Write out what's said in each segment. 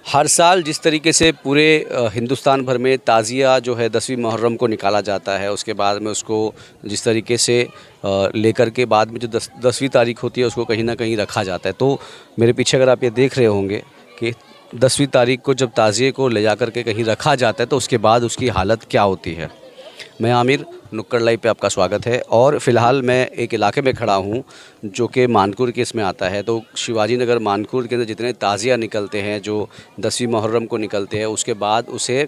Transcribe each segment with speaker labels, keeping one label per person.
Speaker 1: हर साल जिस तरीके से पूरे हिंदुस्तान भर में ताज़िया जो है 10वीं मुहर्रम को निकाला जाता है, उसके बाद में उसको जिस तरीके से लेकर के बाद में जो 10वीं तारीख होती है उसको कहीं ना कहीं रखा जाता है। तो मेरे पीछे अगर आप ये देख रहे होंगे कि 10वीं तारीख को जब ताज़िए को ले जा कर के कहीं रखा जाता है तो उसके बाद उसकी हालत क्या होती है। मैं आमिर, नुक्कड़ लाइव पे आपका स्वागत है। और फ़िलहाल मैं एक इलाके में खड़ा हूँ जो कि मानकुर के इसमें आता है। तो शिवाजी नगर मानकुर के अंदर जितने ताज़िया निकलते हैं, जो 10वीं मुहर्रम को निकलते हैं, उसके बाद उसे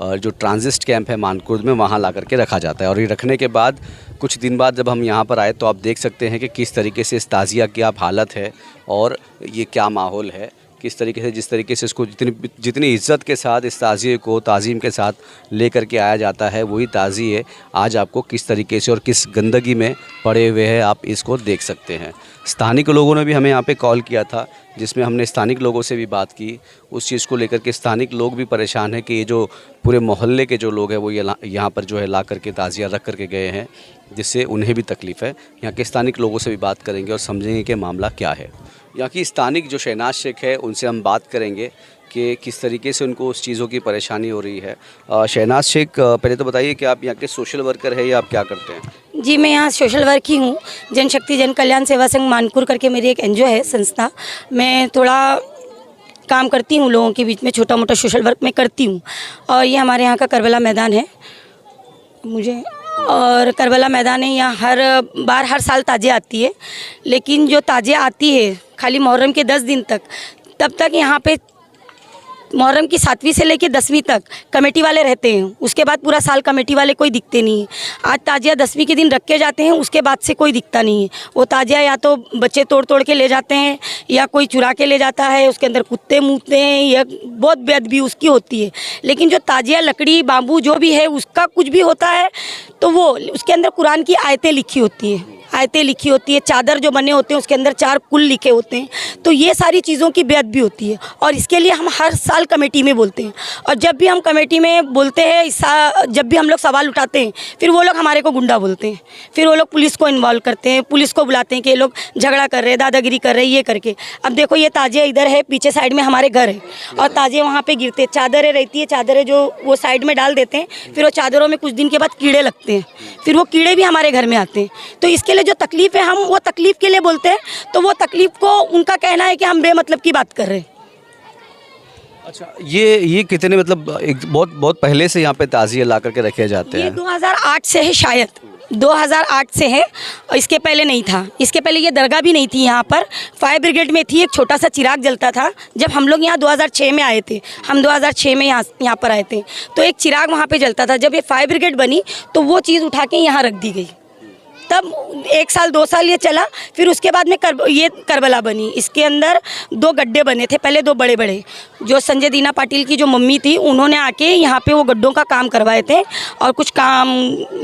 Speaker 1: जो ट्रांजिट कैंप है मानकुर में, वहाँ ला करके रखा जाता है। और ये रखने के बाद कुछ दिन बाद जब हम यहाँ पर आए तो आप देख सकते हैं कि किस तरीके से इस ताज़िया की आप हालत है और ये क्या माहौल है, किस तरीके से, जिस तरीके से इसको जितनी इज़्ज़त के साथ इस ताज़िए को ताज़ीम के साथ ले कर के आया जाता है, वही ताज़िए आज आपको किस तरीके से और किस गंदगी में पड़े हुए हैं आप इसको देख सकते हैं। स्थानिक लोगों ने भी हमें यहाँ पे कॉल किया था, जिसमें हमने स्थानिक लोगों से भी बात की उस चीज़ को लेकर के। स्थानिक लोग भी परेशान हैं कि ये जो पूरे मोहल्ले के जो लोग हैं वो यहाँ पर जो है ला करके ताज़िया रख करके गए हैं, जिससे उन्हें भी तकलीफ़ है। यहाँ के स्थानिक लोगों से भी बात करेंगे और समझेंगे कि मामला क्या है। यहाँ की स्थानिक जो शहनाज शेख है उनसे हम बात करेंगे कि किस तरीके से उनको उस चीज़ों की परेशानी हो रही है। शहनाज शेख, पहले तो बताइए कि आप यहाँ के सोशल वर्कर हैं या आप क्या करते हैं?
Speaker 2: जी, मैं यहाँ सोशल वर्क ही हूँ। जनशक्ति जन कल्याण सेवा संघ मानकुर करके मेरी एक एनजीओ है, संस्था। मैं थोड़ा काम करती हूँ लोगों के बीच में, छोटा मोटा सोशल वर्क मैं करती हूँ। और ये हमारे यहाँ का करबला मैदान है और करबला मैदान है। यहाँ हर साल ताज़िया आती है, लेकिन जो ताज़िया आती है खाली मुहर्रम के 10 दिन तक, तब तक यहाँ पे मुहर्रम की 7वीं से लेकर 10वीं तक कमेटी वाले रहते हैं। उसके बाद पूरा साल कमेटी वाले कोई दिखते नहीं है। आज ताज़िया 10वीं के दिन रख के जाते हैं, उसके बाद से कोई दिखता नहीं है। वो ताज़िया या तो बच्चे तोड़ के ले जाते हैं या कोई चुरा के ले जाता है, उसके अंदर कुत्ते मूतते हैं या बहुत बेअदबी उसकी होती है। लेकिन जो ताज़िया लकड़ी बाम्बू जो भी है उसका कुछ भी होता है तो वो उसके अंदर कुरान की आयतें लिखी होती है, चादर जो बने होते हैं उसके अंदर 4 कुल लिखे होते हैं। तो ये सारी चीज़ों की बेअदबी होती है और इसके लिए हम हर साल कमेटी में बोलते हैं। और जब भी हम कमेटी में बोलते हैं, जब भी हम लोग सवाल उठाते हैं, फिर वो लोग हमारे को गुंडा बोलते हैं। फिर वो लोग पुलिस को इन्वॉल्व करते हैं, पुलिस को बुलाते हैं कि ये लोग झगड़ा कर रहे हैं, दादागिरी कर रहे हैं, ये करके। अब देखो ये ताज़िया इधर है, पीछे साइड में हमारे घर है और ताज़िया वहाँ पर गिरते, चादरें रहती है, चादरें जो वो साइड में डाल देते हैं, फिर वो चादरों में कुछ दिन के बाद कीड़े लगते हैं, फिर वो कीड़े भी हमारे घर में आते हैं। तो इसके लिए जो तकलीफ़ है, हम वो तकलीफ़ के लिए बोलते हैं, तो वो तकलीफ़ को उनका कहना है कि हम बेमतलब की बात कर रहे हैं।
Speaker 1: अच्छा, ये कितने मतलब एक बहुत पहले से यहाँ पे ताज़िए ला करके रखे जाते हैं?
Speaker 2: ये 2008 से है, शायद 2008 से है। इसके पहले नहीं था। इसके पहले ये दरगाह भी नहीं थी यहाँ पर। फायर ब्रिगेड में थी, एक छोटा सा चिराग जलता था। जब हम लोग यहाँ 2006 में आए थे, हम 2006 में यहाँ पर आए थे, तो एक चिराग वहाँ पे जलता था। जब ये फायर ब्रिगेड बनी तो वो चीज़ उठा के यहाँ रख दी गई। तब 1 साल 2 साल ये चला, फिर उसके बाद में ये करबला बनी। इसके अंदर 2 गड्ढे बने थे, पहले 2 बड़े बड़े। जो संजय दीना पाटिल की जो मम्मी थी, उन्होंने आके यहाँ पे वो गड्ढों का काम करवाए थे और कुछ काम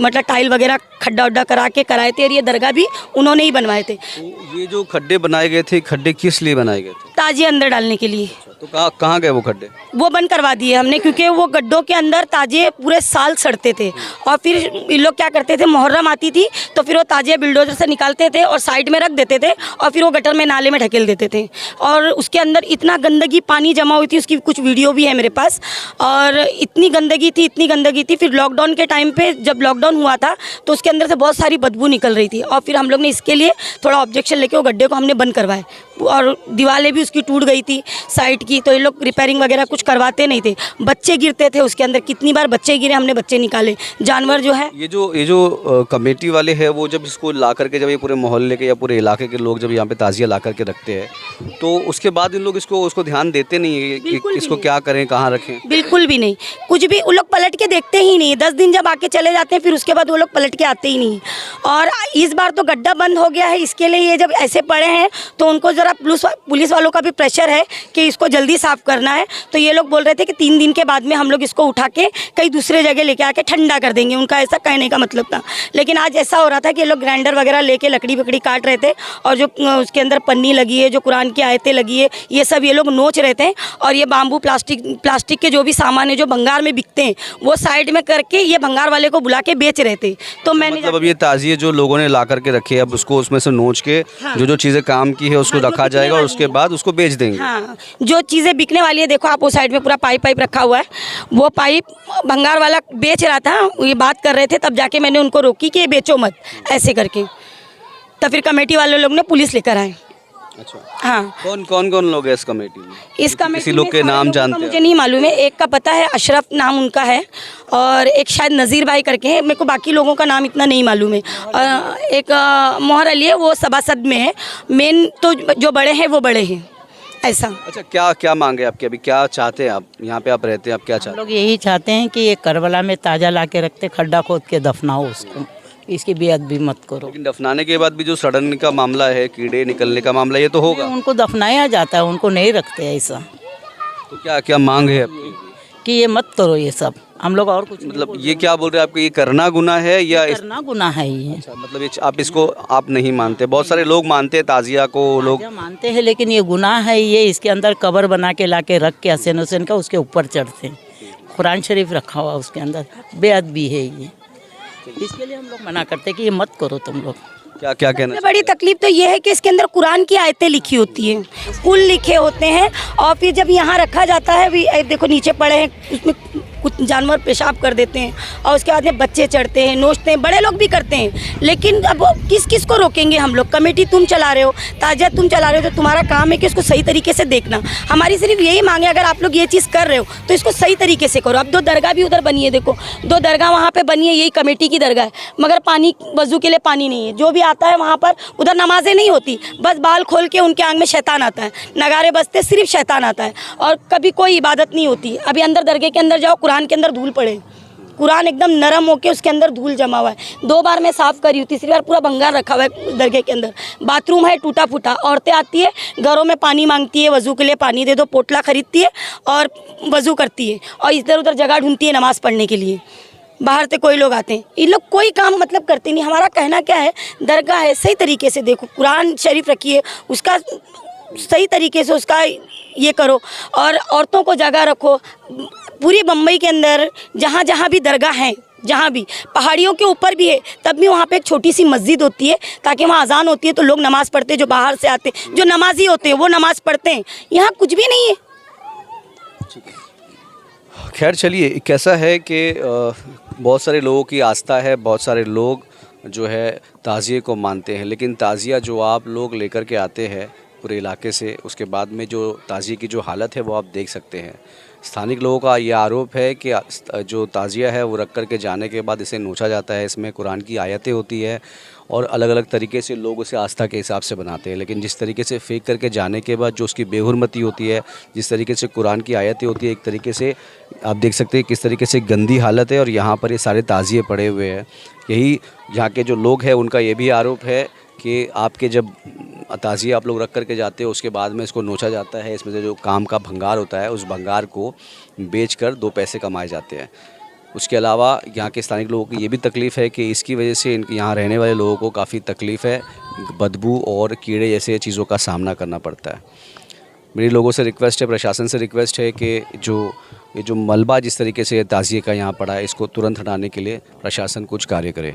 Speaker 2: मतलब टाइल वगैरह खड्डा वड्डा करा के कराए थे। और ये दरगाह भी उन्होंने ही बनवाए थे।
Speaker 1: तो ये जो खड्डे बनाए गए थे, खड्डे किस लिए बनाए गए थे?
Speaker 2: ताज़िया अंदर डालने के लिए।
Speaker 1: तो कहाँ गए वो खड्डे?
Speaker 2: वो बंद करवा दिए हमने, क्योंकि वो गड्ढों के अंदर ताज़िए पूरे साल सड़ते थे। और फिर ये लोग क्या करते थे, मुहर्रम आती थी तो फिर वो ताज़िए बिल्डोजर से निकालते थे और साइड में रख देते थे और फिर वो गटर में नाले में ढकेल देते थे। और उसके अंदर इतना गंदगी पानी जमा हुई थी, उसकी कुछ वीडियो भी है मेरे पास। और इतनी गंदगी थी। फिर लॉकडाउन के टाइम पे जब लॉकडाउन हुआ था तो उसके अंदर से बहुत सारी बदबू निकल रही थी। और फिर हम लोग ने इसके लिए थोड़ा ऑब्जेक्शन लेके वो गड्ढे को हमने बंद करवाए। और दीवारें भी उसकी टूट गई थी साइड की, तो ये लोग रिपेयरिंग वगैरह कुछ करवाते नहीं थे। बच्चे गिरते थे उसके अंदर, कितनी बार बच्चे गिरे, हमने बच्चे निकाले। जानवर जो है, ये
Speaker 1: जो कमेटी वाले हैं वो जब इसको ला करके, जब ये पूरे मोहल्ले के या पूरे इलाके के लोग जब यहाँ पे ताज़िया ला करके रखते हैं, तो उसके बाद इन लोग उसको ध्यान देते नहीं है कि इसको क्या करें, कहाँ रखें?
Speaker 2: बिल्कुल भी नहीं, कुछ भी। वो लोग पलट के देखते ही नहीं। 10 दिन जब आके चले जाते हैं, फिर उसके बाद वो लोग पलट के आते ही नहीं। और इस बार तो गड्ढा बंद हो गया है, इसके लिए ये जब ऐसे पड़े हैं तो उनको ज़रा पुलिस वालों का भी प्रेशर है कि इसको जल्दी साफ़ करना है। तो ये लोग बोल रहे थे कि 3 दिन के बाद में हम लोग इसको उठा के कहीं दूसरे जगह लेके आके ठंडा कर देंगे, उनका ऐसा कहने का मतलब था। लेकिन आज ऐसा हो रहा था कि ये लोग ग्राइंडर वगैरह लेके लकड़ी वकड़ी काट रहे थे और जो उसके अंदर पन्नी लगी है, जो कुरान की आयतें लगी है, ये सब ये लोग नोच रहे थे। और ये बाम्बू प्लास्टिक के जो भी सामान है जो भंगार में बिकते हैं, वो साइड में करके ये भंगार वाले को बुला के बेच रहे थे। तो मैंने
Speaker 1: मतलब अब ये ताज़िए जो लोगों ने ला करके रखे, अब उसको उसमें से नोच के जो चीज़ें काम की है उसको रखा जाएगा और उसके बाद उसको बेच देंगे।
Speaker 2: हाँ, जो चीज़ें बिकने वाली है, देखो आप वो साइड में पूरा पाइप पाइप रखा हुआ है, वो पाइप भंगार वाला बेच रहा था, ये बात कर रहे थे, तब जाके मैंने उनको रोकी कि ये बेचो मत ऐसे करके। तब फिर कमेटी वाले लोग ने पुलिस लेकर आए।
Speaker 1: अच्छा,
Speaker 2: हाँ,
Speaker 1: कौन कौन लोग हैं इस कमेटी में?
Speaker 2: इस कमेटी
Speaker 1: किसी लोग
Speaker 2: में
Speaker 1: के
Speaker 2: सारे
Speaker 1: नाम
Speaker 2: लोगों का
Speaker 1: जानते
Speaker 2: मुझे
Speaker 1: हैं?
Speaker 2: नहीं मालूम है। एक का पता है, अशरफ नाम उनका है, और एक शायद नज़ीर भाई करके है, मेरे को बाकी लोगों का नाम इतना नहीं मालूम है। एक मोहर अली है, वो सभासद में है। मेन तो जो बड़े हैं वो बड़े हैं, ऐसा।
Speaker 1: अच्छा, क्या क्या मांगे आपके, अभी क्या चाहते हैं आप? यहाँ पे आप रहते हैं, आप क्या
Speaker 3: हम
Speaker 1: चाहते
Speaker 3: लोग यही चाहते हैं कि ये करबला में ताज़ा ला के रखते, खड्डा खोद के दफनाओ उसको, इसकी बेअदबी मत करो।
Speaker 1: लेकिन दफनाने के बाद भी जो सड़न का मामला है, कीड़े निकलने का मामला, ये तो होगा।
Speaker 3: उनको दफनाया जाता है, उनको नहीं रखते ऐसा।
Speaker 1: तो क्या क्या मांग है आपकी?
Speaker 3: कि ये मत करो ये सब, हम लोग और कुछ नहीं
Speaker 1: मतलब ये क्या बोल रहे हैं आपको, ये करना गुनाह है या
Speaker 3: करना गुनाह है ये।
Speaker 1: अच्छा, मतलब ये आप इसको आप नहीं मानते? बहुत सारे लोग मानते हैं ताजिया को, लोग
Speaker 3: ताज़ा मानते हैं, लेकिन ये गुनाह है ये। इसके अंदर कब्र बना के ला के रख के हसैन हुसैन का उसके ऊपर चढ़ते हैं, कुरान शरीफ रखा हुआ उसके अंदर, बेअदबी है ये। इसके लिए हम लोग मना करते हैं कि ये मत करो तुम लोग।
Speaker 1: क्या क्या कहना
Speaker 2: सबसे बड़ी तकलीफ तो ये है कि इसके अंदर कुरान की आयतें लिखी होती हैं, कुल लिखे होते हैं, और फिर जब यहाँ रखा जाता है, भी देखो नीचे पड़े हैं, उसमें कुछ जानवर पेशाब कर देते हैं, और उसके बाद में बच्चे चढ़ते हैं, नोचते हैं, बड़े लोग भी करते हैं। लेकिन अब किस किस को रोकेंगे हम लोग? कमेटी तुम चला रहे हो, ताजिया तुम चला रहे हो, तो तुम्हारा काम है कि उसको सही तरीके से देखना। हमारी सिर्फ यही मांगे, अगर आप लोग ये चीज़ कर रहे हो तो इसको सही तरीके से करो। अब 2 दरगाह भी उधर बनी है, देखो 2 दरगाह वहाँ पे बनी है, यही कमेटी की दरगाह है, मगर पानी वजू के लिए पानी नहीं है। जो भी आता है वहाँ पर, उधर नमाजें नहीं होती, बस बाल खोल के उनके आंख में शैतान आता है, नगारे बजते, सिर्फ शैतान आता है, और कभी कोई इबादत नहीं होती। अभी अंदर दरगाह के अंदर जाओ, कुरान के अंदर धूल पड़े, कुरान एकदम नरम होके उसके अंदर धूल जमा हुआ है। 2 बार मैं साफ़ करी हूँ, तीसरी बार पूरा भंगार रखा हुआ है दरगाह के अंदर। बाथरूम है टूटा फूटा, औरतें आती है घरों में पानी मांगती है, वज़ू के लिए पानी दे दो, पोटला खरीदती है और वज़ू करती है, और इधर उधर जगह ढूंढती है नमाज़ पढ़ने के लिए। बाहर से कोई लोग आते हैं, इन लोग कोई काम मतलब करते नहीं। हमारा कहना क्या है, दरगाह है, सही तरीके से देखो, कुरान शरीफ रखिए, उसका सही तरीके से उसका ये करो, और औरतों को जगह रखो। पूरी बम्बई के अंदर जहाँ जहाँ भी दरगाह हैं, जहाँ भी पहाड़ियों के ऊपर भी है, तब भी वहाँ पे एक छोटी सी मस्जिद होती है, ताकि वहाँ अजान होती है तो लोग नमाज़ पढ़ते हैं, जो बाहर से आते हैं, जो नमाजी होते हैं वो नमाज़ पढ़ते हैं। यहाँ कुछ भी नहीं है।
Speaker 1: खैर चलिए, कैसा है कि बहुत सारे लोगों की आस्था है, बहुत सारे लोग जो है ताज़िए को मानते हैं, लेकिन ताज़िया जो आप लोग लेकर के आते हैं पूरे इलाके से, उसके बाद में जो ताज़िए की जो हालत है वो आप देख सकते हैं। स्थानिक लोगों का ये आरोप है कि जो ताज़िया है वो रख कर के जाने के बाद इसे नोचा जाता है, इसमें कुरान की आयतें होती है, और अलग अलग तरीके से लोग उसे आस्था के हिसाब से बनाते हैं। लेकिन जिस तरीके से फेंक करके जाने के बाद जो उसकी बेहुरमती होती है, जिस तरीके से कुरान की आयतें होती है, एक तरीके से आप देख सकते हैं किस तरीके से गंदी हालत है, और यहाँ पर ये सारे ताज़िए पड़े हुए हैं। यही यहाँ के जो लोग हैं उनका ये भी आरोप है कि आपके जब ताज़िए आप लोग रख करके जाते हो, उसके बाद में इसको नोचा जाता है, इसमें से जो काम का भंगार होता है, उस भंगार को बेचकर 2 पैसे कमाए जाते हैं। उसके अलावा यहाँ के स्थानिक लोगों की ये भी तकलीफ़ है कि इसकी वजह से इनके यहाँ रहने वाले लोगों को काफ़ी तकलीफ़ है, बदबू और कीड़े जैसे चीज़ों का सामना करना पड़ता है। मेरी लोगों से रिक्वेस्ट है, प्रशासन से रिक्वेस्ट है कि ये जो मलबा जिस तरीके से ताज़िए का यहाँ पड़ा है, इसको तुरंत हटाने के लिए प्रशासन कुछ कार्य करे।